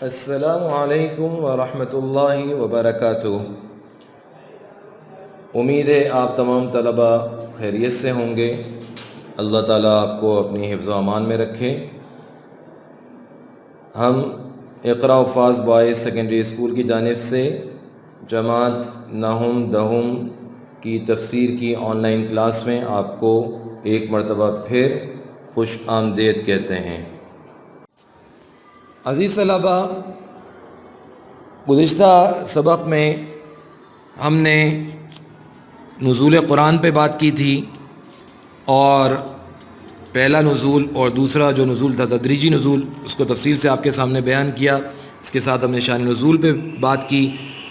السلام علیکم ورحمۃ اللہ وبرکاتہ۔ امید ہے آپ تمام طلبہ خیریت سے ہوں گے۔ اللہ تعالیٰ آپ کو اپنی حفظ و امان میں رکھے۔ ہم اقرا حفاظ بوائز سیکنڈری اسکول کی جانب سے جماعت نہم دہم کی تفسیر کی آن لائن کلاس میں آپ کو ایک مرتبہ پھر خوش آمدید کہتے ہیں۔ عزیز طلبہ، گزشتہ سبق میں ہم نے نزول قرآن پہ بات کی تھی، اور پہلا نزول اور دوسرا جو نزول تھا تدریجی نزول، اس کو تفصیل سے آپ کے سامنے بیان کیا۔ اس کے ساتھ ہم نے شان نزول پہ بات کی،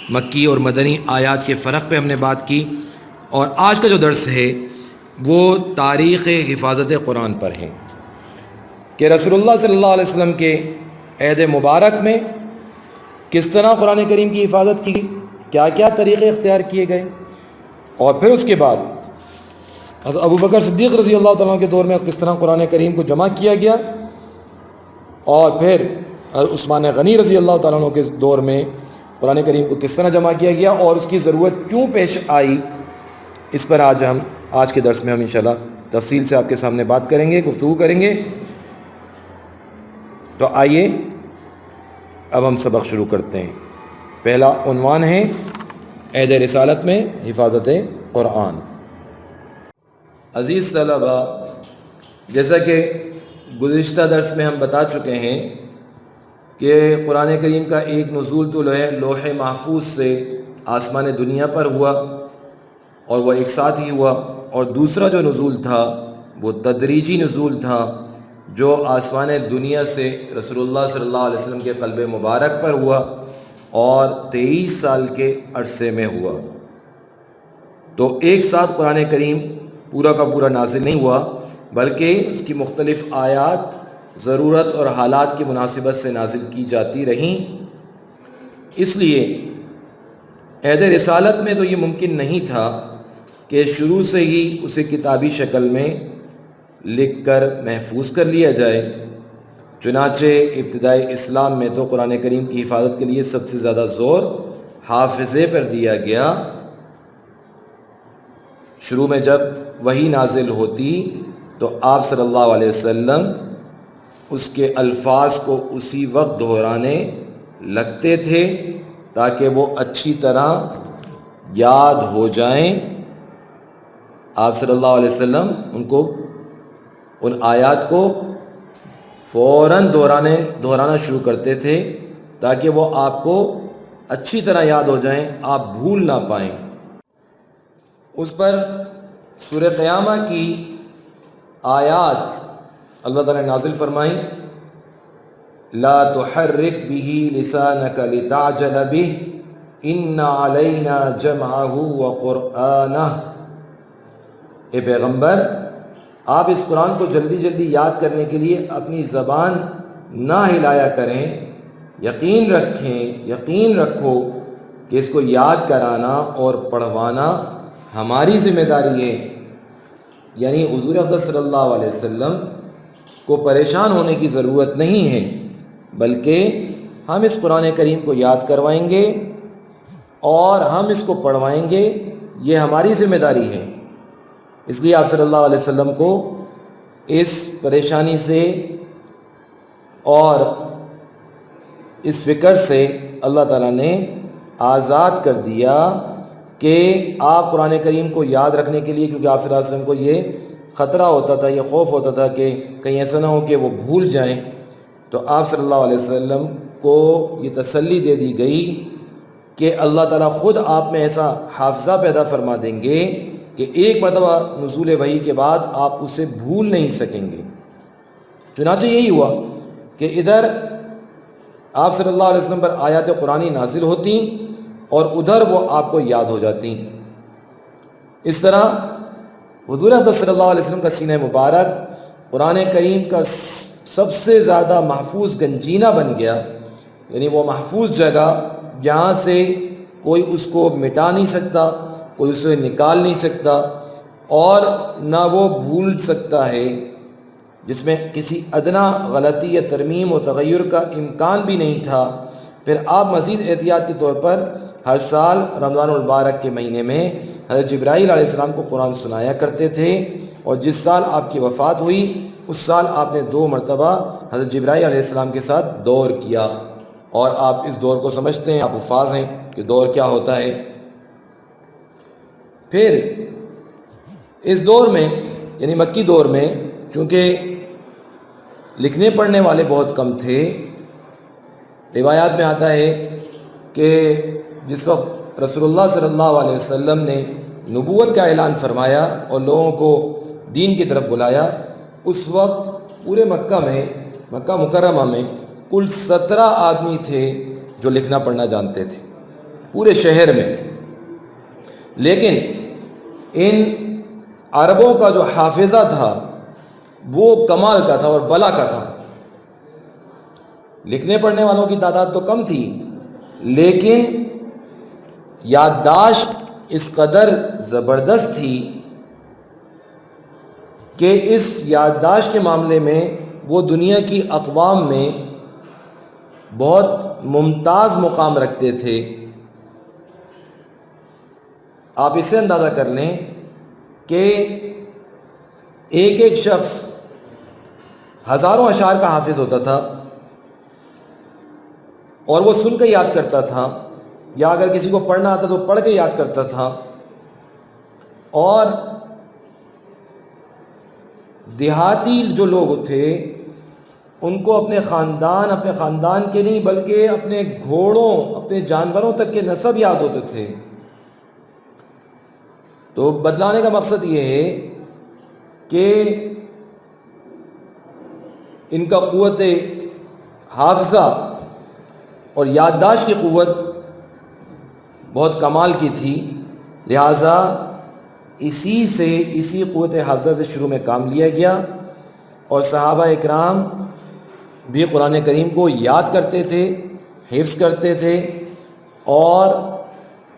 مکی اور مدنی آیات کے فرق پہ ہم نے بات کی، اور آج کا جو درس ہے وہ تاریخ حفاظت قرآن پر ہے کہ رسول اللہ صلی اللہ علیہ وسلم کے عہد مبارک میں کس طرح قرآن کریم کی حفاظت کی، کیا کیا طریقے اختیار کیے گئے، اور پھر اس کے بعد حضرت ابو بکر صدیق رضی اللہ تعالیٰ کے دور میں کس طرح قرآن کریم کو جمع کیا گیا، اور پھر عثمان غنی رضی اللہ تعالیٰ عنہ کے دور میں قرآن کریم کو کس طرح جمع کیا گیا اور اس کی ضرورت کیوں پیش آئی۔ اس پر آج کے درس میں ہم انشاءاللہ تفصیل سے آپ کے سامنے بات کریں گے، گفتگو کریں گے۔ تو آئیے اب ہم سبق شروع کرتے ہیں۔ پہلا عنوان ہے عہد رسالت میں حفاظت قرآن۔ عزیز طلبہ، جیسا کہ گزشتہ درس میں ہم بتا چکے ہیں کہ قرآن کریم کا ایک نزول تو لوح محفوظ سے آسمان دنیا پر ہوا، اور وہ ایک ساتھ ہی ہوا، اور دوسرا جو نزول تھا وہ تدریجی نزول تھا جو آسمان دنیا سے رسول اللہ صلی اللہ علیہ وسلم کے قلب مبارک پر ہوا، اور 23 سال کے عرصے میں ہوا۔ تو ایک ساتھ قرآن کریم پورا کا پورا نازل نہیں ہوا، بلکہ اس کی مختلف آیات ضرورت اور حالات کی مناسبت سے نازل کی جاتی رہیں۔ اس لیے عہد رسالت میں تو یہ ممکن نہیں تھا کہ شروع سے ہی اسے کتابی شکل میں لکھ کر محفوظ کر لیا جائے۔ چنانچہ ابتدائی اسلام میں تو قرآن کریم کی حفاظت کے لیے سب سے زیادہ زور حافظے پر دیا گیا۔ شروع میں جب وحی نازل ہوتی تو آپ صلی اللہ علیہ وسلم اس کے الفاظ کو اسی وقت دہرانے لگتے تھے تاکہ وہ اچھی طرح یاد ہو جائیں۔ آپ صلی اللہ علیہ وسلم ان آیات کو فوراً دہرانا شروع کرتے تھے تاکہ وہ آپ کو اچھی طرح یاد ہو جائیں، آپ بھول نہ پائیں۔ اس پر سورہ قیامہ کی آیات اللہ تعالیٰ نے نازل فرمائیں، لا تحرک به لسانک لتعجل به ان علینا جمعہ وقرآنہ۔ اے پیغمبر، آپ اس قرآن کو جلدی جلدی یاد کرنے کے لیے اپنی زبان نہ ہلایا کریں، یقین رکھو کہ اس کو یاد کرانا اور پڑھوانا ہماری ذمہ داری ہے۔ یعنی حضور اقدس صلی اللہ علیہ وسلم کو پریشان ہونے کی ضرورت نہیں ہے، بلکہ ہم اس قرآن کریم کو یاد کروائیں گے اور ہم اس کو پڑھوائیں گے، یہ ہماری ذمہ داری ہے۔ اس لیے آپ صلی اللہ علیہ وسلم کو اس پریشانی سے اور اس فکر سے اللہ تعالیٰ نے آزاد کر دیا کہ آپ قرآن کریم کو یاد رکھنے کے لیے، کیونکہ آپ صلی اللہ علیہ وسلم کو یہ خطرہ ہوتا تھا، یہ خوف ہوتا تھا کہ کہیں ایسا نہ ہو کہ وہ بھول جائیں، تو آپ صلی اللہ علیہ وسلم کو یہ تسلی دے دی گئی کہ اللہ تعالیٰ خود آپ میں ایسا حافظہ پیدا فرما دیں گے کہ ایک مرتبہ نزول وحی کے بعد آپ اسے بھول نہیں سکیں گے۔ چنانچہ یہی ہوا کہ ادھر آپ صلی اللہ علیہ وسلم پر آیات قرآنی نازل ہوتی اور ادھر وہ آپ کو یاد ہو جاتی۔ اس طرح حضور اقدس صلی اللہ علیہ وسلم کا سینہ مبارک قرآن کریم کا سب سے زیادہ محفوظ گنجینہ بن گیا، یعنی وہ محفوظ جگہ جہاں سے کوئی اس کو مٹا نہیں سکتا، کوئی اسے نکال نہیں سکتا، اور نہ وہ بھول سکتا ہے۔ جس میں کسی ادنا غلطی یا ترمیم و تغیر کا امکان بھی نہیں تھا، پھر آپ مزید احتیاط کے طور پر ہر سال رمضان المبارک کے مہینے میں حضرت جبرائیل علیہ السلام کو قرآن سنایا کرتے تھے، اور جس سال آپ کی وفات ہوئی اس سال آپ نے 2 مرتبہ حضرت جبرائیل علیہ السلام کے ساتھ دور کیا۔ اور آپ اس دور کو سمجھتے ہیں، آپ حفاظ ہیں کہ دور کیا ہوتا ہے۔ پھر اس دور میں یعنی مکی دور میں چونکہ لکھنے پڑھنے والے بہت کم تھے، روایات میں آتا ہے کہ جس وقت رسول اللہ صلی اللہ علیہ وسلم نے نبوت کا اعلان فرمایا اور لوگوں کو دین کی طرف بلایا، اس وقت پورے مکہ مکرمہ میں کل 17 آدمی تھے جو لکھنا پڑھنا جانتے تھے پورے شہر میں۔ لیکن ان عربوں کا جو حافظہ تھا وہ کمال کا تھا اور بلا کا تھا۔ لکھنے پڑھنے والوں کی تعداد تو کم تھی، لیکن یادداشت اس قدر زبردست تھی کہ اس یادداشت کے معاملے میں وہ دنیا کی اقوام میں بہت ممتاز مقام رکھتے تھے۔ آپ اسے اندازہ کر لیں کہ ایک شخص ہزاروں اشعار کا حافظ ہوتا تھا اور وہ سن کے یاد کرتا تھا، یا اگر کسی کو پڑھنا آتا تو پڑھ کے یاد کرتا تھا، اور دیہاتی جو لوگ تھے ان کو اپنے خاندان کے نہیں بلکہ اپنے گھوڑوں، اپنے جانوروں تک کے نسب یاد ہوتے تھے۔ تو بتلانے کا مقصد یہ ہے کہ ان کا قوت حافظہ اور یادداشت کی قوت بہت کمال کی تھی، لہٰذا اسی قوت حافظہ سے شروع میں کام لیا گیا، اور صحابہ اکرام بھی قرآن کریم کو یاد کرتے تھے، حفظ کرتے تھے اور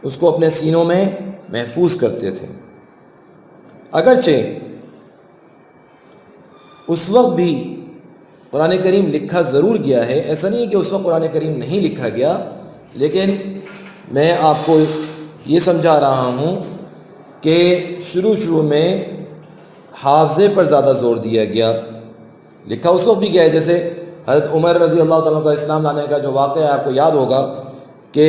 اس کو اپنے سینوں میں محفوظ کرتے تھے۔ اگرچہ اس وقت بھی قرآن کریم لکھا ضرور گیا ہے، ایسا نہیں ہے کہ اس وقت قرآن کریم نہیں لکھا گیا، لیکن میں آپ کو یہ سمجھا رہا ہوں کہ شروع میں حافظے پر زیادہ زور دیا گیا۔ لکھا اس وقت بھی گیا ہے، جیسے حضرت عمر رضی اللہ تعالیٰ کا اسلام لانے کا جو واقعہ ہے آپ کو یاد ہوگا کہ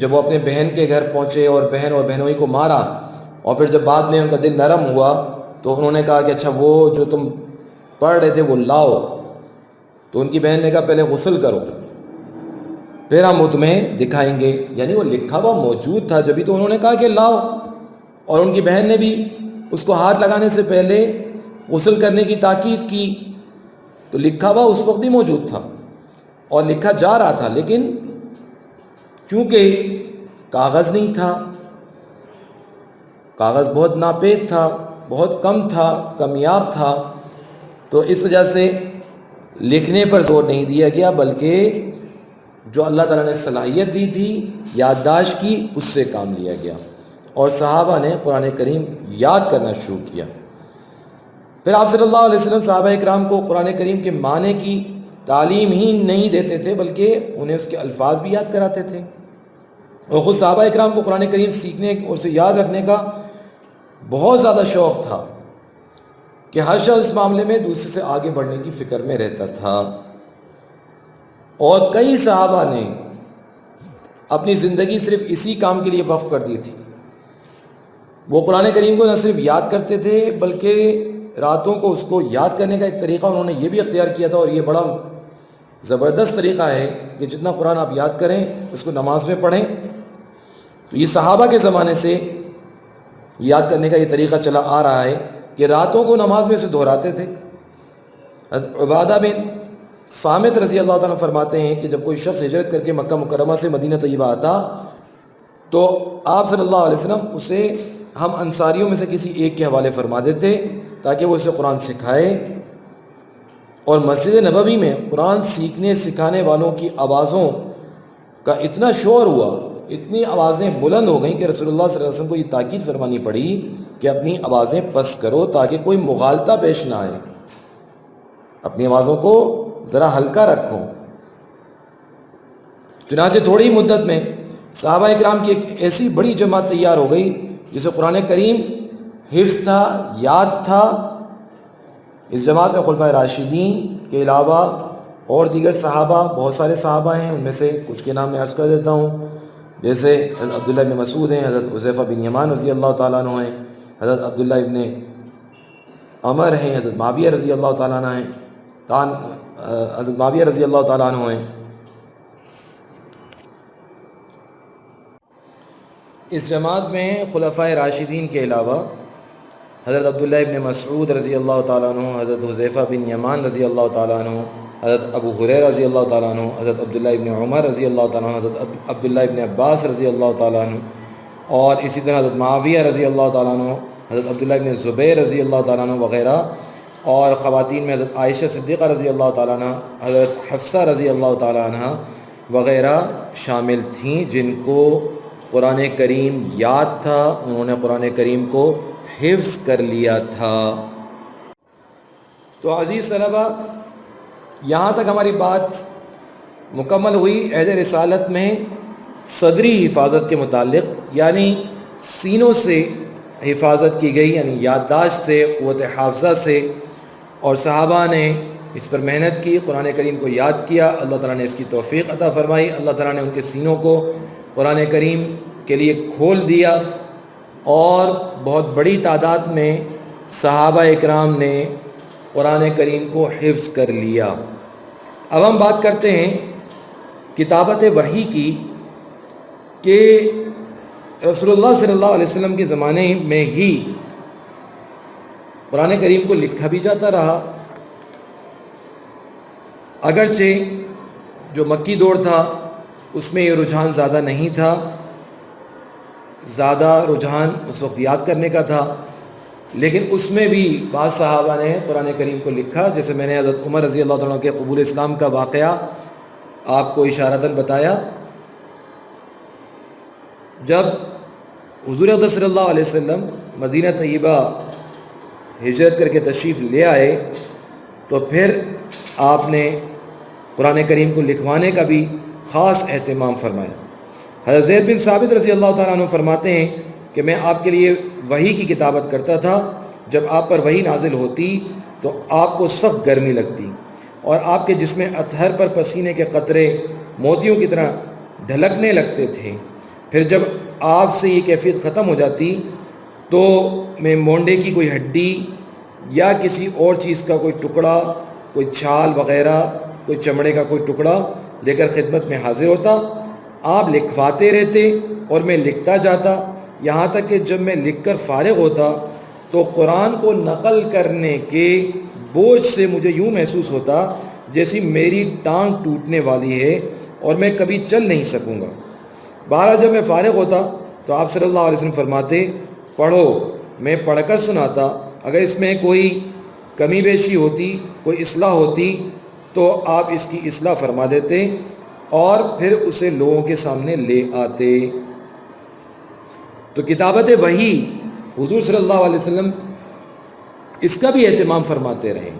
جب وہ اپنے بہن کے گھر پہنچے اور بہن اور بہنوئی کو مارا، اور پھر جب بعد میں ان کا دل نرم ہوا تو انہوں نے کہا کہ اچھا وہ جو تم پڑھ رہے تھے وہ لاؤ، تو ان کی بہن نے کہا پہلے غسل کرو پھر ہم تمہیں دکھائیں گے، یعنی وہ لکھا ہوا موجود تھا جبھی تو انہوں نے کہا کہ لاؤ، اور ان کی بہن نے بھی اس کو ہاتھ لگانے سے پہلے غسل کرنے کی تاکید کی۔ تو لکھا ہوا اس وقت بھی موجود تھا اور لکھا جا رہا تھا، لیکن چونکہ کاغذ نہیں تھا، کاغذ بہت ناپید تھا، بہت کم تھا، کمیاب تھا، تو اس وجہ سے لکھنے پر زور نہیں دیا گیا، بلکہ جو اللہ تعالیٰ نے صلاحیت دی تھی یادداشت کی اس سے کام لیا گیا، اور صحابہ نے قرآن کریم یاد کرنا شروع کیا۔ پھر آپ صلی اللہ علیہ وسلم صحابہ اکرام کو قرآن کریم کے معنی کی تعلیم ہی نہیں دیتے تھے، بلکہ انہیں اس کے الفاظ بھی یاد کراتے تھے، اور خود صحابہ اکرام کو قرآن کریم سیکھنے اور اسے یاد رکھنے کا بہت زیادہ شوق تھا کہ ہر شخص اس معاملے میں دوسرے سے آگے بڑھنے کی فکر میں رہتا تھا، اور کئی صحابہ نے اپنی زندگی صرف اسی کام کے لیے وقف کر دی تھی۔ وہ قرآن کریم کو نہ صرف یاد کرتے تھے بلکہ راتوں کو اس کو یاد کرنے کا ایک طریقہ انہوں نے یہ بھی اختیار کیا تھا، اور یہ بڑا زبردست طریقہ ہے کہ جتنا قرآن آپ یاد کریں اس کو نماز میں پڑھیں۔ تو یہ صحابہ کے زمانے سے یاد کرنے کا یہ طریقہ چلا آ رہا ہے کہ راتوں کو نماز میں اسے دہراتے تھے۔ عبادہ بن صامت رضی اللہ تعالیٰ فرماتے ہیں کہ جب کوئی شخص ہجرت کر کے مکہ مکرمہ سے مدینہ طیبہ آتا تو آپ صلی اللہ علیہ وسلم اسے ہم انصاریوں میں سے کسی ایک کے حوالے فرما دیتے تاکہ وہ اسے قرآن سکھائے، اور مسجد نبوی میں قرآن سیکھنے سکھانے والوں کی آوازوں کا اتنا شور ہوا، اتنی آوازیں بلند ہو گئیں کہ رسول اللہ صلی اللہ علیہ وسلم کو یہ تاکید فرمانی پڑی کہ اپنی آوازیں پست کرو تاکہ کوئی مغالطہ پیش نہ آئے۔ اپنی آوازوں کو ذرا ہلکا رکھو۔ چنانچہ تھوڑی ہی مدت میں صحابہ اکرام کی ایک ایسی بڑی جماعت تیار ہو گئی جسے قرآن کریم حفظ تھا، یاد تھا۔ اس جماعت میں خلفائے راشدین کے علاوہ اور دیگر صحابہ، بہت سارے صحابہ ہیں، ان میں سے کچھ کے نام میں عرض کر دیتا ہوں، جیسے حضرت عبداللہ بن مسعود ہیں، حضرت حذیفہ بن یمان رضی اللہ تعالیٰ عنہ ہیں، حضرت عبداللہ ابن عمر ہیں، حضرت معاویہ رضی اللہ تعالیٰ عنہ ہیں، حضرت معاویہ رضی اللہ تعالیٰ عنہ ہیں۔ اس جماعت میں خلفائے راشدین کے علاوہ حضرت عبداللہ ابن مسعود رضی اللہ تعالیٰ عنہ، حضرت حذیفہ بن یمان رضی اللہ تعالیٰ عنہ، حضرت ابو ہریرہ رضی اللہ تعالیٰ عنہ، حضرت عبداللہ ابن عمر رضی اللہ تعالیٰ عنہ، حضرت عبداللہ ابن عباس رضی اللہ تعالیٰ عنہ، اور اسی طرح حضرت معاویہ رضی اللہ تعالیٰ عنہ، حضرت عبداللہ ابن زبیر رضی اللہ تعالیٰ عنہ وغیرہ، اور خواتین میں حضرت عائشہ صدیقہ رضی اللہ تعالیٰ عنہ، حضرت حفصہ رضی اللہ تعالیٰ عنہ وغیرہ شامل تھیں، جن کو قرآن کریم یاد تھا، انہوں نے قرآن کریم کو حفظ کر لیا تھا۔ تو عزیز طلبہ، یہاں تک ہماری بات مکمل ہوئی عہد رسالت میں صدری حفاظت کے متعلق، یعنی سینوں سے حفاظت کی گئی، یعنی یادداشت سے، قوت حافظہ سے، اور صحابہ نے اس پر محنت کی، قرآن کریم کو یاد کیا، اللہ تعالیٰ نے اس کی توفیق عطا فرمائی، اللہ تعالیٰ نے ان کے سینوں کو قرآن کریم کے لیے کھول دیا، اور بہت بڑی تعداد میں صحابہ اکرام نے قرآن کریم کو حفظ کر لیا۔ اب ہم بات کرتے ہیں کتابت وحی کی، کہ رسول اللہ صلی اللہ علیہ وسلم کے زمانے میں ہی قرآن کریم کو لکھا بھی جاتا رہا، اگرچہ جو مکی دور تھا اس میں یہ رجحان زیادہ نہیں تھا، زیادہ رجحان اس وقت یاد کرنے کا تھا، لیکن اس میں بھی بعض صحابہ نے قرآن کریم کو لکھا، جیسے میں نے حضرت عمر رضی اللہ تعالیٰ کے قبول اسلام کا واقعہ آپ کو اشارتاً بتایا۔ جب حضور اقدس صلی اللہ علیہ وسلم مدینہ طیبہ ہجرت کر کے تشریف لے آئے تو پھر آپ نے قرآن کریم کو لکھوانے کا بھی خاص اہتمام فرمایا۔ حضرت زید بن ثابت رضی اللہ تعالیٰ عنہ فرماتے ہیں کہ میں آپ کے لیے وحی کی کتابت کرتا تھا، جب آپ پر وحی نازل ہوتی تو آپ کو سخت گرمی لگتی اور آپ کے جسم اطہر پر پسینے کے قطرے موتیوں کی طرح ڈھلکنے لگتے تھے، پھر جب آپ سے یہ کیفیت ختم ہو جاتی تو میں مونڈے کی کوئی ہڈی یا کسی اور چیز کا کوئی ٹکڑا، کوئی چھال وغیرہ، کوئی چمڑے کا کوئی ٹکڑا لے کر خدمت میں حاضر ہوتا، آپ لکھواتے رہتے اور میں لکھتا جاتا، یہاں تک کہ جب میں لکھ کر فارغ ہوتا تو قرآن کو نقل کرنے کے بوجھ سے مجھے یوں محسوس ہوتا جیسی میری ٹانگ ٹوٹنے والی ہے اور میں کبھی چل نہیں سکوں گا۔ بہرحال جب میں فارغ ہوتا تو آپ صلی اللہ علیہ وسلم فرماتے پڑھو، میں پڑھ کر سناتا، اگر اس میں کوئی کمی بیشی ہوتی، کوئی اصلاح ہوتی تو آپ اس کی اصلاح فرما دیتے اور پھر اسے لوگوں کے سامنے لے آتے۔ تو کتابت وحی حضور صلی اللہ علیہ وسلم اس کا بھی اہتمام فرماتے رہے،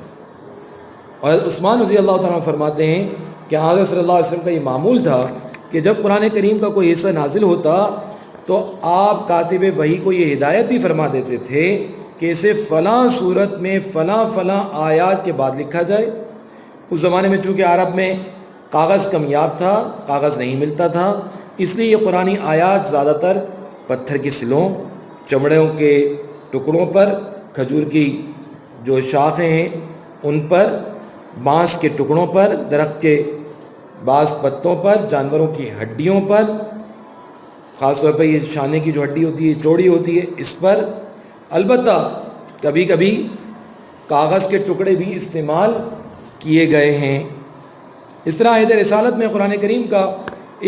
اور عثمان رضی اللہ تعالیٰ فرماتے ہیں کہ حضرت صلی اللہ علیہ وسلم کا یہ معمول تھا کہ جب قرآن کریم کا کوئی حصہ نازل ہوتا تو آپ کاتب وحی کو یہ ہدایت بھی فرما دیتے تھے کہ اسے فلاں صورت میں فلاں فلاں آیات کے بعد لکھا جائے۔ اس زمانے میں چونکہ عرب میں کاغذ کمیاب تھا، کاغذ نہیں ملتا تھا، اس لیے یہ قرآنی آیات زیادہ تر پتھر کی سلوں، چمڑوں کے ٹکڑوں پر، کھجور کی جو شاخیں ہیں ان پر، بانس کے ٹکڑوں پر، درخت کے بعض پتوں پر، جانوروں کی ہڈیوں پر، خاص طور پر یہ شانے کی جو ہڈی ہوتی ہے چوڑی ہوتی ہے اس پر، البتہ کبھی کبھی کاغذ کے ٹکڑے بھی استعمال کیے گئے ہیں۔ اس طرح عہد رسالت میں قرآن کریم کا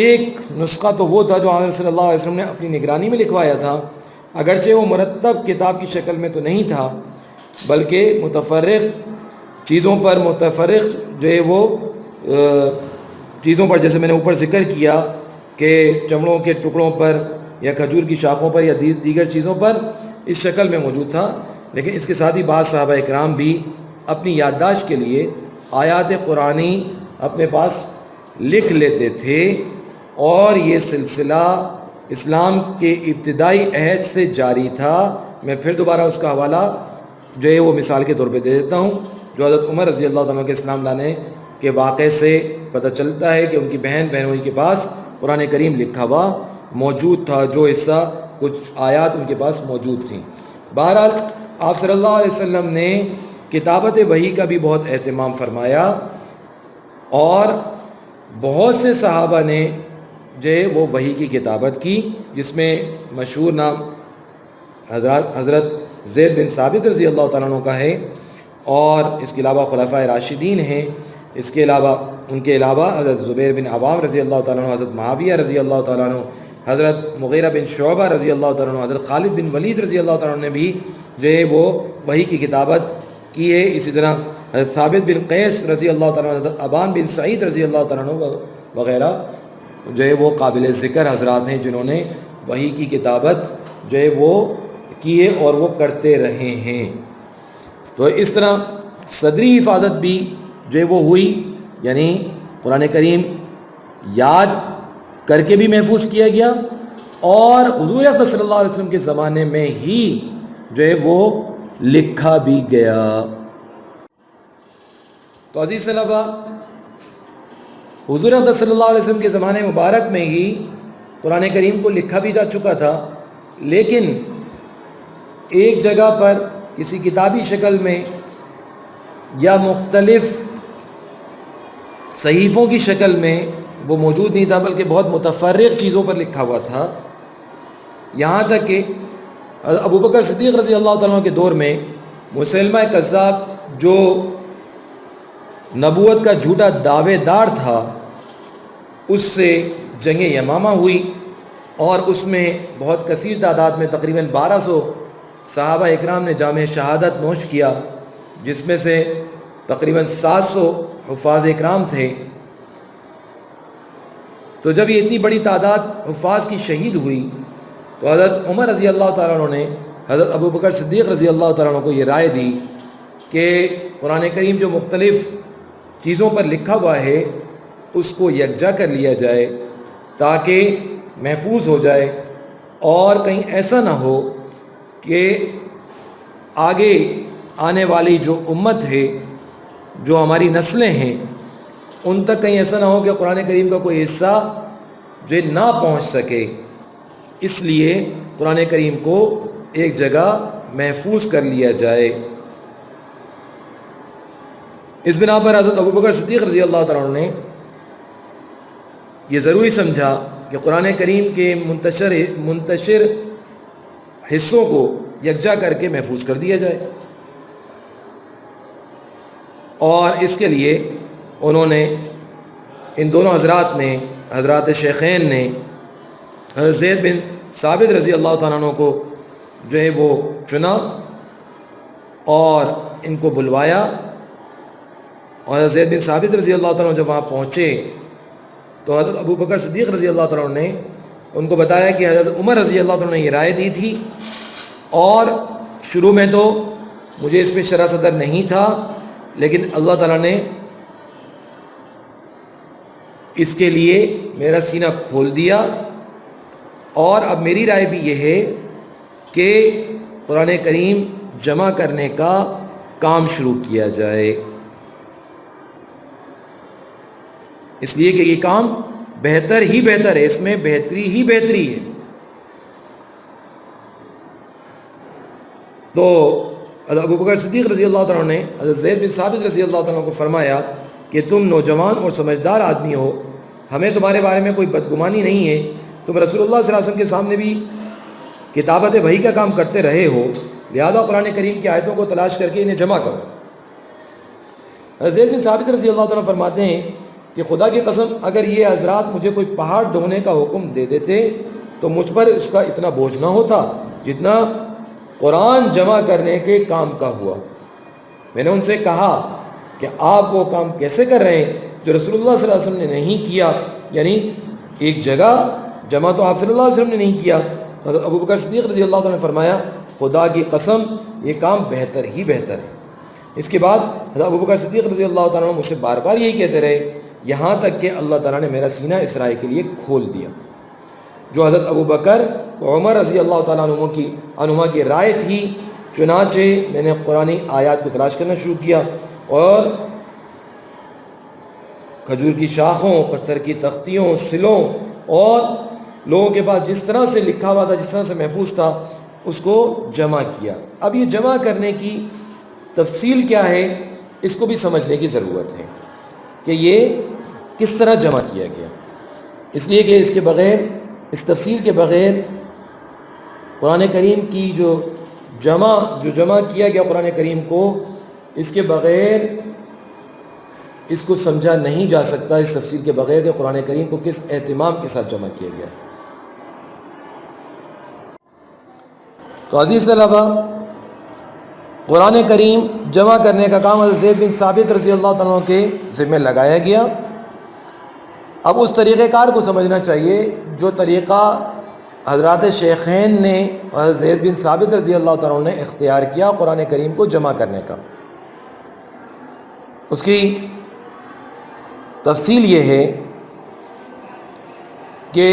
ایک نسخہ تو وہ تھا جو حضرت صلی اللہ علیہ وسلم نے اپنی نگرانی میں لکھوایا تھا، اگرچہ وہ مرتب کتاب کی شکل میں تو نہیں تھا بلکہ متفرق چیزوں پر، متفرق جو ہے وہ چیزوں پر، جیسے میں نے اوپر ذکر کیا کہ چمڑوں کے ٹکڑوں پر یا کھجور کی شاخوں پر یا دیگر چیزوں پر اس شکل میں موجود تھا، لیکن اس کے ساتھ ہی بعض صحابہ اکرام بھی اپنی یادداشت کے لیے آیات قرآنی اپنے پاس لکھ لیتے تھے، اور یہ سلسلہ اسلام کے ابتدائی عہد سے جاری تھا۔ میں پھر دوبارہ اس کا حوالہ جو ہے وہ مثال کے طور پہ دے دیتا ہوں، جو حضرت عمر رضی اللہ تعالیٰ کے اسلام لانے کے واقعے سے پتہ چلتا ہے کہ ان کی بہنوئی کے پاس قرآن کریم لکھا ہوا موجود تھا، جو حصہ کچھ آیات ان کے پاس موجود تھیں۔ بہرحال آپ صلی اللہ علیہ وسلم نے کتابت وحی کا بھی بہت اہتمام فرمایا، اور بہت سے صحابہ نے جو ہے وہ وحی کی کتابت کی، جس میں مشہور نام حضرت زید بن ثابت رضی اللہ تعالیٰ عنہ کا ہے، اور اس کے علاوہ خلفائے راشدین ہیں، اس کے علاوہ ان کے علاوہ حضرت زبیر بن عوام رضی اللہ تعالیٰ عنہ، حضرت معاویہ رضی اللہ تعالیٰ عنہ، حضرت مغیرہ بن شعبہ رضی اللہ تعالیٰ عنہ، حضرت خالد بن ولید رضی اللہ تعالیٰ عنہ نے بھی جو ہے وہ وحی کی کتابت کی ہے۔ اسی طرح حضرت ثابت بن قیس رضی اللہ تعالیٰ عنہ، حضرت ابان بن سعید رضی اللہ تعالیٰ عنہ وغیرہ جو ہے وہ قابل ذکر حضرات ہیں، جنہوں نے وحی کی کتابت جو ہے وہ کی ہے اور وہ کرتے رہے ہیں۔ تو اس طرح صدری حفاظت بھی جو ہے وہ ہوئی، یعنی قرآن کریم یاد کر کے بھی محفوظ کیا گیا، اور حضور اقدس صلی اللہ علیہ وسلم کے زمانے میں ہی جو ہے وہ لکھا بھی گیا۔ تو عزیز طلبہ، حضور اقدس صلی اللہ علیہ وسلم کے زمانے مبارک میں ہی قرآن کریم کو لکھا بھی جا چکا تھا، لیکن ایک جگہ پر کسی کتابی شکل میں یا مختلف صحیفوں کی شکل میں وہ موجود نہیں تھا، بلکہ بہت متفرق چیزوں پر لکھا ہوا تھا۔ یہاں تک کہ ابو بکر صدیق رضی اللہ تعالیٰ کے دور میں مسلمہ کذاب، جو نبوت کا جھوٹا دعوے دار تھا، اس سے جنگ یمامہ ہوئی، اور اس میں بہت کثیر تعداد میں تقریباً 1200 صحابہ اکرام نے جام شہادت نوش کیا، جس میں سے تقریباً 700 حفاظ اکرام تھے۔ تو جب یہ اتنی بڑی تعداد حفاظ کی شہید ہوئی، تو حضرت عمر رضی اللہ تعالیٰ عنہ نے حضرت ابو بکر صدیق رضی اللہ تعالیٰ عنہ کو یہ رائے دی کہ قرآن کریم جو مختلف چیزوں پر لکھا ہوا ہے اس کو یکجا کر لیا جائے، تاکہ محفوظ ہو جائے، اور کہیں ایسا نہ ہو کہ آگے آنے والی جو امت ہے، جو ہماری نسلیں ہیں، ان تک کہیں ایسا نہ ہو کہ قرآن کریم کا کوئی حصہ جو نہ پہنچ سکے۔ اس لیے قرآن کریم کو ایک جگہ محفوظ کر لیا جائے۔ اس بنا پر حضرت ابو بکر صدیق رضی اللہ تعالیٰ عنہ نے یہ ضروری سمجھا کہ قرآن کریم کے منتشر حصوں کو یکجا کر کے محفوظ کر دیا جائے، اور اس کے لیے انہوں نے، ان دونوں حضرات نے، حضرات شیخین نے حضرت زید بن ثابت رضی اللہ تعالیٰ عنہ کو جو ہے وہ چنا اور ان کو بلوایا، اور حضرت زید بن ثابت رضی اللہ تعالیٰ عنہ جب وہاں پہنچے تو حضرت ابو بکر صدیق رضی اللہ تعالیٰ عنہ نے ان کو بتایا کہ حضرت عمر رضی اللہ تعالیٰ عنہ نے یہ رائے دی تھی، اور شروع میں تو مجھے اس پہ شرح صدر نہیں تھا، لیکن اللہ تعالیٰ نے اس کے لیے میرا سینہ کھول دیا، اور اب میری رائے بھی یہ ہے کہ قرآن کریم جمع کرنے کا کام شروع کیا جائے، اس لیے کہ یہ کام بہتر ہی بہتر ہے، اس میں بہتری ہی بہتری ہے۔ تو حضرت ابو بکر صدیق رضی اللہ تعالیٰ نے حضرت زید بن ثابت رضی اللہ تعالیٰ کو فرمایا کہ تم نوجوان اور سمجھدار آدمی ہو، ہمیں تمہارے بارے میں کوئی بدگمانی نہیں ہے، تم رسول اللہ صلی اللہ علیہ وسلم کے سامنے بھی کتابت وحی کا کام کرتے رہے ہو، لہذا قرآن کریم کی آیتوں کو تلاش کر کے انہیں جمع کرو۔ حضرت زید بن ثابت رضی اللہ تعالیٰ فرماتے ہیں کہ خدا کی قسم اگر یہ حضرات مجھے کوئی پہاڑ ڈھونے کا حکم دے دیتے تو مجھ پر اس کا اتنا بوجھ نہ ہوتا جتنا قرآن جمع کرنے کے کام کا ہوا۔ میں نے ان سے کہا کہ آپ وہ کام کیسے کر رہے ہیں جو رسول اللہ صلی اللہ علیہ وسلم نے نہیں کیا، یعنی ایک جگہ جمع تو آپ صلی اللہ علیہ وسلم نے نہیں کیا۔ حضرت ابو بکر صدیق رضی اللہ تعالیٰ نے فرمایا خدا کی قسم یہ کام بہتر ہی بہتر ہے، اس کے بعد حضرت ابوبکر صدیق رضی اللہ تعالیٰ عنہ مجھ سے بار بار یہی کہتے رہے، یہاں تک کہ اللہ تعالیٰ نے میرا سینہ اسراء کے لیے کھول دیا. جو حضرت ابوبکر و عمر رضی اللہ تعالیٰ عنہما کی رائے تھی. چنانچہ میں نے قرآنی آیات کو تلاش کرنا شروع کیا اور کھجور کی شاخوں، پتھر کی تختیوں، سلوں اور لوگوں کے پاس جس طرح سے لکھا ہوا تھا، جس طرح سے محفوظ تھا، اس کو جمع کیا. اب یہ جمع کرنے کی تفصیل کیا ہے، اس کو بھی سمجھنے کی ضرورت ہے کہ یہ کس طرح جمع کیا گیا. اس لیے کہ اس کے بغیر، اس تفصیل کے بغیر قرآن کریم کی جو جمع کیا گیا قرآن کریم کو، اس کے بغیر اس کو سمجھا نہیں جا سکتا، اس تفصیل کے بغیر کہ قرآن کریم کو کس اہتمام کے ساتھ جمع کیا گیا. تو عزیز طلبہ، قرآن کریم جمع کرنے کا کام حضرت زید بن ثابت رضی اللہ تعالیٰ عنہ کے ذمہ لگایا گیا. اب اس طریقہ کار کو سمجھنا چاہیے جو طریقہ حضرات شیخین نے اور حضرت زید بن ثابت رضی اللہ تعالیٰ عنہ نے اختیار کیا قرآن کریم کو جمع کرنے کا. اس کی تفصیل یہ ہے کہ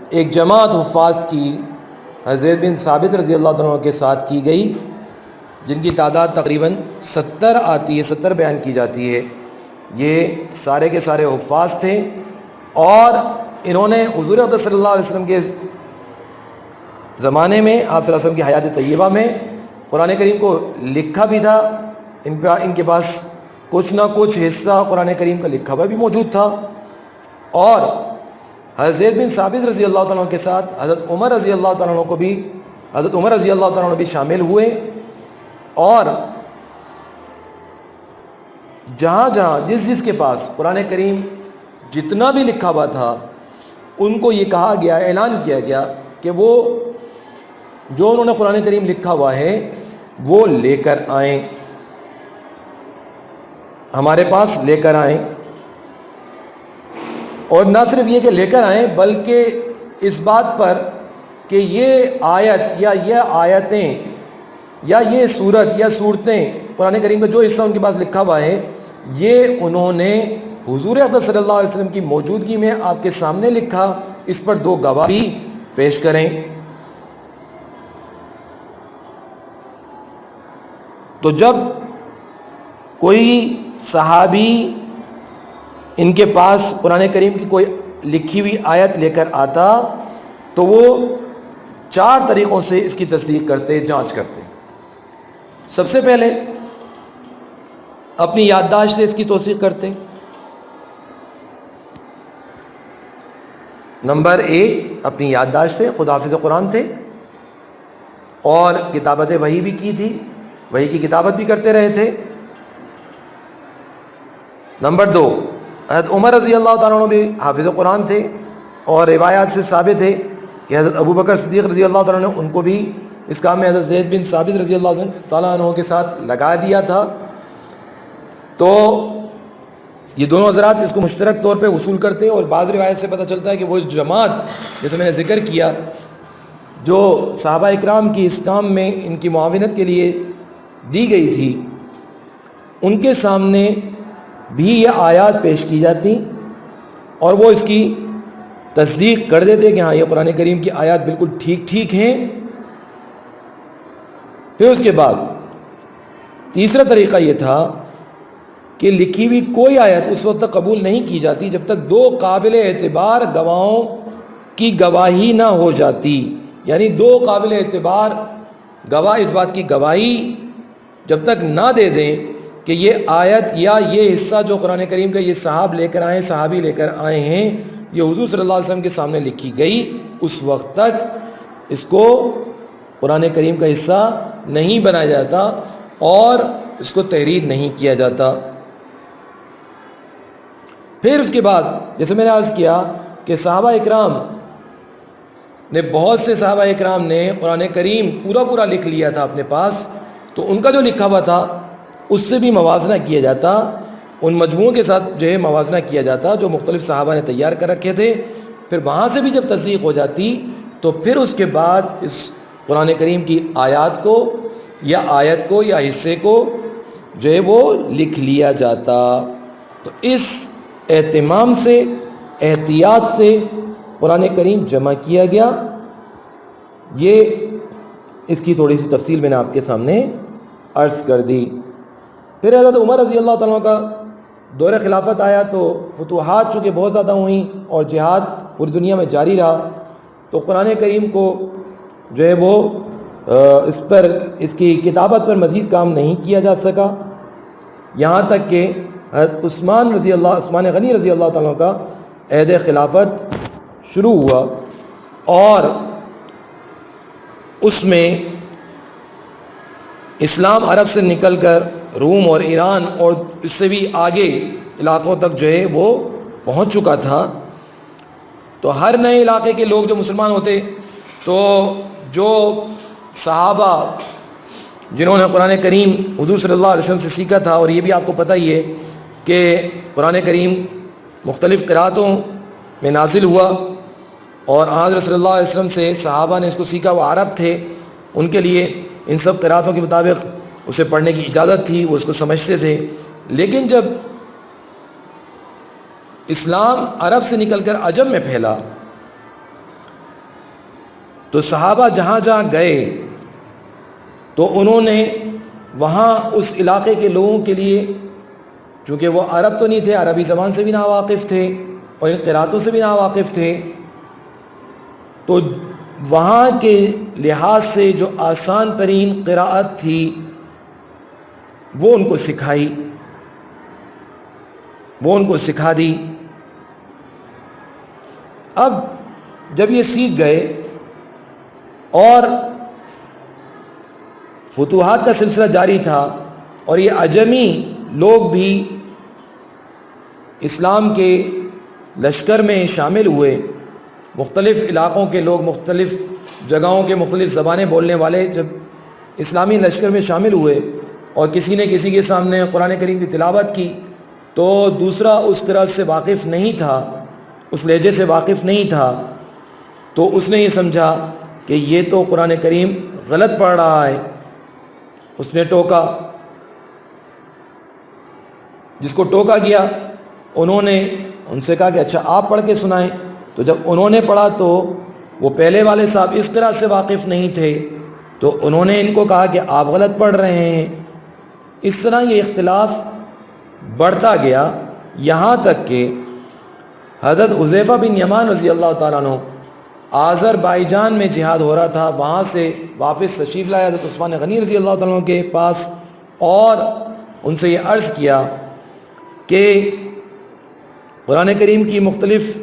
ایک جماعت حفاظ کی حضرت زید بن ثابت رضی اللہ تعالیٰ عنہ کے ساتھ کی گئی، جن کی تعداد تقریباً 70 آتی ہے، 70 بیان کی جاتی ہے. یہ سارے کے سارے حفاظ تھے اور انہوں نے حضور اقدس صلی اللہ علیہ وسلم کے زمانے میں، آپ صلی اللہ علیہ وسلم کی حیات طیبہ میں قرآن کریم کو لکھا بھی تھا. ان کے پاس کچھ نہ کچھ حصہ قرآن کریم کا لکھا ہوا بھی موجود تھا. اور حضرت زید بن ثابت رضی اللہ تعالیٰ عنہ کے ساتھ حضرت عمر رضی اللہ تعالیٰ عنہ بھی شامل ہوئے. اور جہاں جس کے پاس قرآن کریم جتنا بھی لکھا ہوا تھا، ان کو یہ کہا گیا، اعلان کیا گیا کہ وہ جو انہوں نے قرآن کریم لکھا ہوا ہے وہ لے کر آئیں، ہمارے پاس لے کر آئیں. اور نہ صرف یہ کہ لے کر آئیں، بلکہ اس بات پر کہ یہ آیت یا یہ آیتیں یا یہ صورت یا صورتیں قرآن کریم کا جو حصہ ان کے پاس لکھا ہوا ہے، یہ انہوں نے حضور اقدس صلی اللہ علیہ وسلم کی موجودگی میں آپ کے سامنے لکھا. اس پر 2 گواہ بھی پیش کریں. تو جب کوئی صحابی ان کے پاس قرآن کریم کی کوئی لکھی ہوئی آیت لے کر آتا تو وہ 4 طریقوں سے اس کی تصدیق کرتے، جانچ کرتے. سب سے پہلے اپنی یادداشت سے اس کی توثیق کرتے. نمبر 1، اپنی یادداشت سے، خود حافظ قرآن تھے اور کتابت وحی بھی کی تھی، وحی کی کتابت بھی کرتے رہے تھے. نمبر 2، حضرت عمر رضی اللہ تعالیٰ عنہ بھی حافظ قرآن تھے اور روایات سے ثابت ہے کہ حضرت ابوبکر صدیق رضی اللہ تعالیٰ عنہ نے ان کو بھی اس کام میں حضرت زید بن ثابت رضی اللہ تعالیٰ عنہ کے ساتھ لگا دیا تھا. تو یہ دونوں حضرات اس کو مشترک طور پہ وصول کرتے ہیں. اور بعض روایت سے پتہ چلتا ہے کہ وہ جماعت جیسے میں نے ذکر کیا جو صحابہ اکرام کی اس کام میں ان کی معاونت کے لیے دی گئی تھی، ان کے سامنے بھی یہ آیات پیش کی جاتی اور وہ اس کی تصدیق کر دیتے کہ ہاں یہ قرآن کریم کی آیات بالکل ٹھیک ہیں. پھر اس کے بعد تیسرا طریقہ یہ تھا کہ لکھی ہوئی کوئی آیت اس وقت تک قبول نہیں کی جاتی جب تک 2 قابل اعتبار گواہوں کی گواہی نہ ہو جاتی. یعنی 2 قابل اعتبار گواہ اس بات کی گواہی جب تک نہ دے دیں کہ یہ آیت یا یہ حصہ جو قرآن کریم کا یہ صحابی لے کر آئے ہیں، یہ حضور صلی اللہ علیہ وسلم کے سامنے لکھی گئی، اس وقت تک اس کو قرآن کریم کا حصہ نہیں بنایا جاتا اور اس کو تحریر نہیں کیا جاتا. پھر اس کے بعد جیسے میں نے عرض کیا کہ صحابہ اکرام نے، بہت سے صحابہ اکرام نے قرآن کریم پورا لکھ لیا تھا اپنے پاس، تو ان کا جو لکھا ہوا تھا اس سے بھی موازنہ کیا جاتا، ان مجموعوں کے ساتھ جو ہے موازنہ کیا جاتا جو مختلف صحابہ نے تیار کر رکھے تھے. پھر وہاں سے بھی جب تصدیق ہو جاتی تو پھر اس کے بعد اس قرآن کریم کی آیات کو یا آیت کو یا حصے کو جو ہے وہ لکھ لیا جاتا۔ تو اس اہتمام سے، احتیاط سے قرآن کریم جمع کیا گیا۔ یہ اس کی تھوڑی سی تفصیل میں نے آپ کے سامنے عرض کر دی۔ پھر حضرت عمر رضی اللہ تعالیٰ کا دور خلافت آیا تو فتوحات چونکہ بہت زیادہ ہوئیں اور جہاد پوری دنیا میں جاری رہا، تو قرآن کریم کو جو ہے وہ اس کی کتابت پر مزید کام نہیں کیا جا سکا، یہاں تک کہ حضرت عثمان غنی رضی اللہ تعالیٰ کا عہد خلافت شروع ہوا، اور اس میں اسلام عرب سے نکل کر روم اور ایران اور اس سے بھی آگے علاقوں تک جو ہے وہ پہنچ چکا تھا۔ تو ہر نئے علاقے کے لوگ جو مسلمان ہوتے، تو جو صحابہ جنہوں نے قرآن کریم حضور صلی اللہ علیہ وسلم سے سیکھا تھا، اور یہ بھی آپ کو پتہ ہی ہے کہ قرآن کریم مختلف قرأتوں میں نازل ہوا، اور حضرت صلی اللہ علیہ وسلم سے صحابہ نے اس کو سیکھا، وہ عرب تھے، ان کے لیے ان سب قرأتوں کے مطابق اسے پڑھنے کی اجازت تھی، وہ اس کو سمجھتے تھے۔ لیکن جب اسلام عرب سے نکل کر عجم میں پھیلا تو صحابہ جہاں جہاں گئے تو انہوں نے وہاں اس علاقے کے لوگوں کے لیے، چونکہ وہ عرب تو نہیں تھے، عربی زبان سے بھی ناواقف تھے اور ان قرأتوں سے بھی ناواقف تھے، تو وہاں کے لحاظ سے جو آسان ترین قراءت تھی وہ ان کو سکھائی، وہ ان کو سکھا دی۔ اب جب یہ سیکھ گئے اور فتوحات کا سلسلہ جاری تھا، اور یہ عجمی لوگ بھی اسلام کے لشکر میں شامل ہوئے، مختلف علاقوں کے لوگ، مختلف جگہوں کے مختلف زبانیں بولنے والے جب اسلامی لشکر میں شامل ہوئے، اور کسی نے کسی کے سامنے قرآن کریم کی تلاوت کی تو دوسرا اس قرأت سے واقف نہیں تھا، اس لہجے سے واقف نہیں تھا، تو اس نے یہ سمجھا کہ یہ تو قرآن کریم غلط پڑھ رہا ہے، اس نے ٹوکا۔ جس کو ٹوکا گیا انہوں نے ان سے کہا کہ اچھا آپ پڑھ کے سنائیں۔ تو جب انہوں نے پڑھا تو وہ پہلے والے صاحب اس قرأت سے واقف نہیں تھے، تو انہوں نے ان کو کہا کہ آپ غلط پڑھ رہے ہیں۔ اس طرح یہ اختلاف بڑھتا گیا، یہاں تک کہ حضرت حذیفہ بن یمان رضی اللہ تعالیٰ عنہ آذربائیجان میں جہاد ہو رہا تھا، وہاں سے واپس تشریف لائے حضرت عثمان غنی رضی اللہ تعالیٰ عنہ کے پاس، اور ان سے یہ عرض کیا کہ قرآن کریم کی مختلف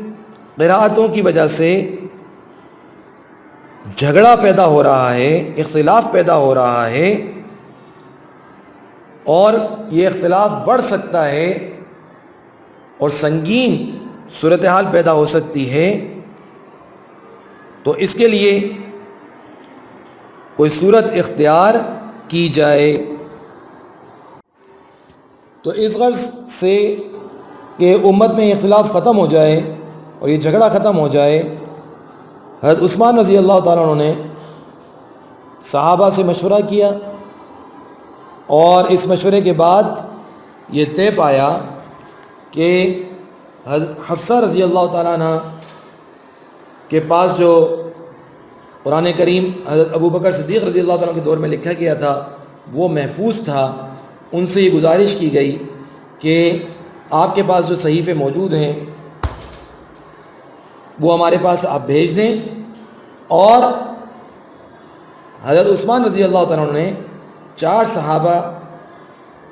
قرأتوں کی وجہ سے جھگڑا پیدا ہو رہا ہے، اختلاف پیدا ہو رہا ہے، اور یہ اختلاف بڑھ سکتا ہے اور سنگین صورتحال پیدا ہو سکتی ہے، تو اس کے لیے کوئی صورت اختیار کی جائے۔ تو اس غرض سے کہ امت میں اختلاف ختم ہو جائے اور یہ جھگڑا ختم ہو جائے، حضرت عثمان رضی اللہ تعالیٰ عنہ نے صحابہ سے مشورہ کیا، اور اس مشورے کے بعد یہ طے پایا کہ حضرت حفصہ رضی اللہ تعالیٰ عنہ کے پاس جو قرآن کریم حضرت ابو بکر صدیق رضی اللہ تعالیٰ عنہ کے دور میں لکھا گیا تھا وہ محفوظ تھا، ان سے یہ گزارش کی گئی کہ آپ کے پاس جو صحیفے موجود ہیں وہ ہمارے پاس آپ بھیج دیں، اور حضرت عثمان رضی اللہ تعالیٰ عنہ نے 4 صحابہ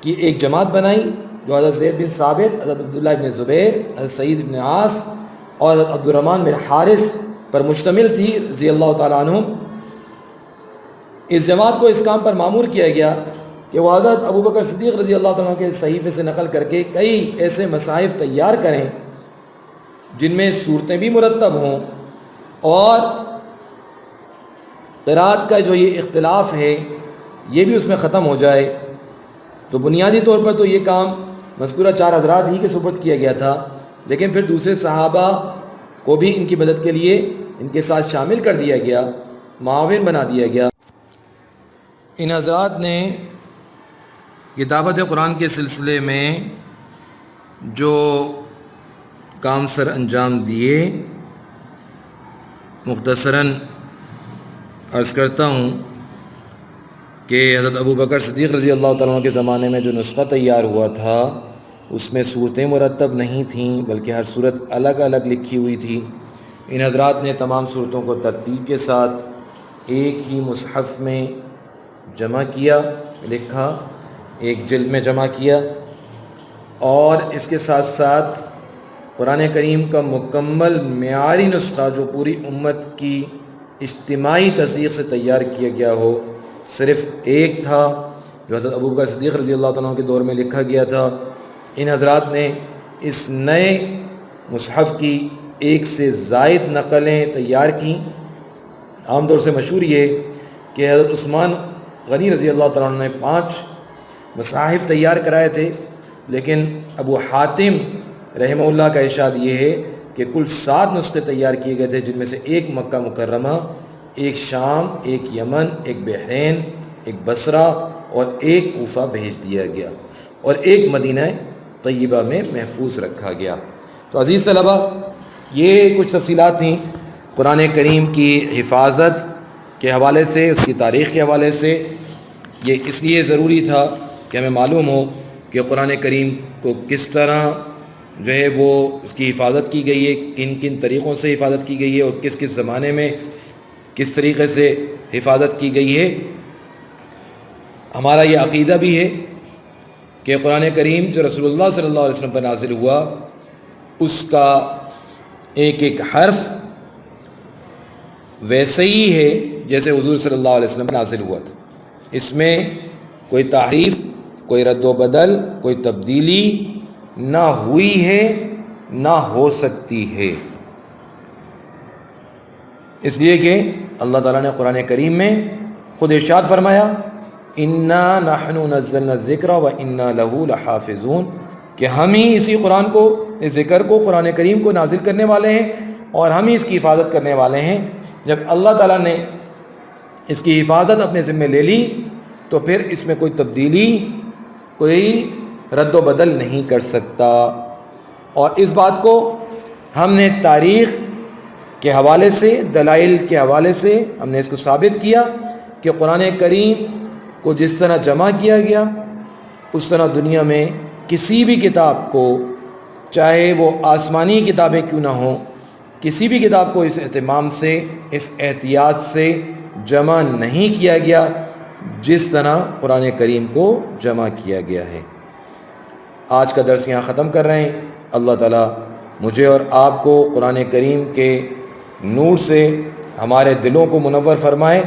کی ایک جماعت بنائی، جو حضرت زید بن ثابت، حضرت عبداللہ بن زبیر، حضرت سعید بن عاص اور حضرت عبد الرحمن بن حارث پر مشتمل تھی رضی اللہ تعالیٰ عنہ۔ اس جماعت کو اس کام پر مامور کیا گیا کہ وہ حضرت ابو بکر صدیق رضی اللہ تعالیٰ عنہ کے صحیفے سے نقل کر کے کئی ایسے مصاحف تیار کریں جن میں صورتیں بھی مرتب ہوں، اور قرأت کا جو یہ اختلاف ہے یہ بھی اس میں ختم ہو جائے۔ تو بنیادی طور پر تو یہ کام مذکورہ 4 حضرات ہی کے سپرد کیا گیا تھا، لیکن پھر دوسرے صحابہ کو بھی ان کی مدد کے لیے ان کے ساتھ شامل کر دیا گیا، معاون بنا دیا گیا۔ ان حضرات نے یہ دعوت قرآن کے سلسلے میں جو کام سر انجام دیے، مختصراً عرض کرتا ہوں کہ حضرت ابو بکر صدیق رضی اللہ تعالیٰ عنہ کے زمانے میں جو نسخہ تیار ہوا تھا اس میں صورتیں مرتب نہیں تھیں، بلکہ ہر صورت الگ الگ لکھی ہوئی تھی۔ ان حضرات نے تمام صورتوں کو ترتیب کے ساتھ ایک ہی مصحف میں جمع کیا، لکھا، ایک جلد میں جمع کیا، اور اس کے ساتھ ساتھ قرآن کریم کا مکمل معیاری نسخہ جو پوری امت کی اجتماعی تصدیق سے تیار کیا گیا ہو صرف ایک تھا، جو حضرت ابو بکر صدیق رضی اللہ تعالیٰ عنہ کے دور میں لکھا گیا تھا۔ ان حضرات نے اس نئے مصحف کی ایک سے زائد نقلیں تیار کیں۔ عام طور سے مشہور یہ کہ حضرت عثمان غنی رضی اللہ تعالیٰ عنہ نے 5 مصاحف تیار کرائے تھے، لیکن ابو حاتم رحمہ اللہ کا ارشاد یہ ہے کہ کل 7 نسخے تیار کیے گئے تھے، جن میں سے ایک مکہ مکرمہ، ایک شام، ایک یمن، ایک بحرین، ایک بصرہ اور ایک کوفہ بھیج دیا گیا، اور ایک مدینہ طیبہ میں محفوظ رکھا گیا۔ تو عزیز طلبہ، یہ کچھ تفصیلات تھیں قرآن کریم کی حفاظت کے حوالے سے، اس کی تاریخ کے حوالے سے۔ یہ اس لیے ضروری تھا کہ ہمیں معلوم ہو کہ قرآن کریم کو کس طرح جو ہے وہ اس کی حفاظت کی گئی ہے، کن کن طریقوں سے حفاظت کی گئی ہے، اور کس کس زمانے میں کس طریقے سے حفاظت کی گئی ہے۔ ہمارا یہ عقیدہ بھی ہے کہ قرآن کریم جو رسول اللہ صلی اللہ علیہ وسلم پر نازل ہوا، اس کا ایک ایک حرف ویسے ہی ہے جیسے حضور صلی اللہ علیہ وسلم پر نازل ہوا تھا۔ اس میں کوئی تحریف، کوئی رد و بدل، کوئی تبدیلی نہ ہوئی ہے، نہ ہو سکتی ہے، اس لیے کہ اللہ تعالیٰ نے قرآن کریم میں خود ارشاد فرمایا، انا نحن نزلنا الذکر و انا لہ لحافظون، کہ ہم ہی اسی قرآن کو، اس ذکر کو، قرآن کریم کو نازل کرنے والے ہیں اور ہم ہی اس کی حفاظت کرنے والے ہیں۔ جب اللہ تعالیٰ نے اس کی حفاظت اپنے ذمہ لے لی تو پھر اس میں کوئی تبدیلی، کوئی رد و بدل نہیں کر سکتا۔ اور اس بات کو ہم نے تاریخ کے حوالے سے، دلائل کے حوالے سے ہم نے اس کو ثابت کیا کہ قرآن کریم کو جس طرح جمع کیا گیا، اس طرح دنیا میں کسی بھی کتاب کو، چاہے وہ آسمانی کتابیں کیوں نہ ہوں، کسی بھی کتاب کو اس اہتمام سے، اس احتیاط سے جمع نہیں کیا گیا جس طرح قرآن کریم کو جمع کیا گیا ہے۔ آج کا درس یہاں ختم کر رہے ہیں۔ اللہ تعالیٰ مجھے اور آپ کو قرآن کریم کے نور سے ہمارے دلوں کو منور فرمائے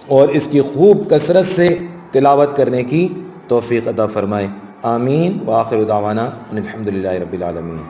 اور اس کی خوب کثرت سے تلاوت کرنے کی توفیق عطا فرمائے۔ آمین۔ وآخر دعوانا ان الحمد للہ رب العالمین۔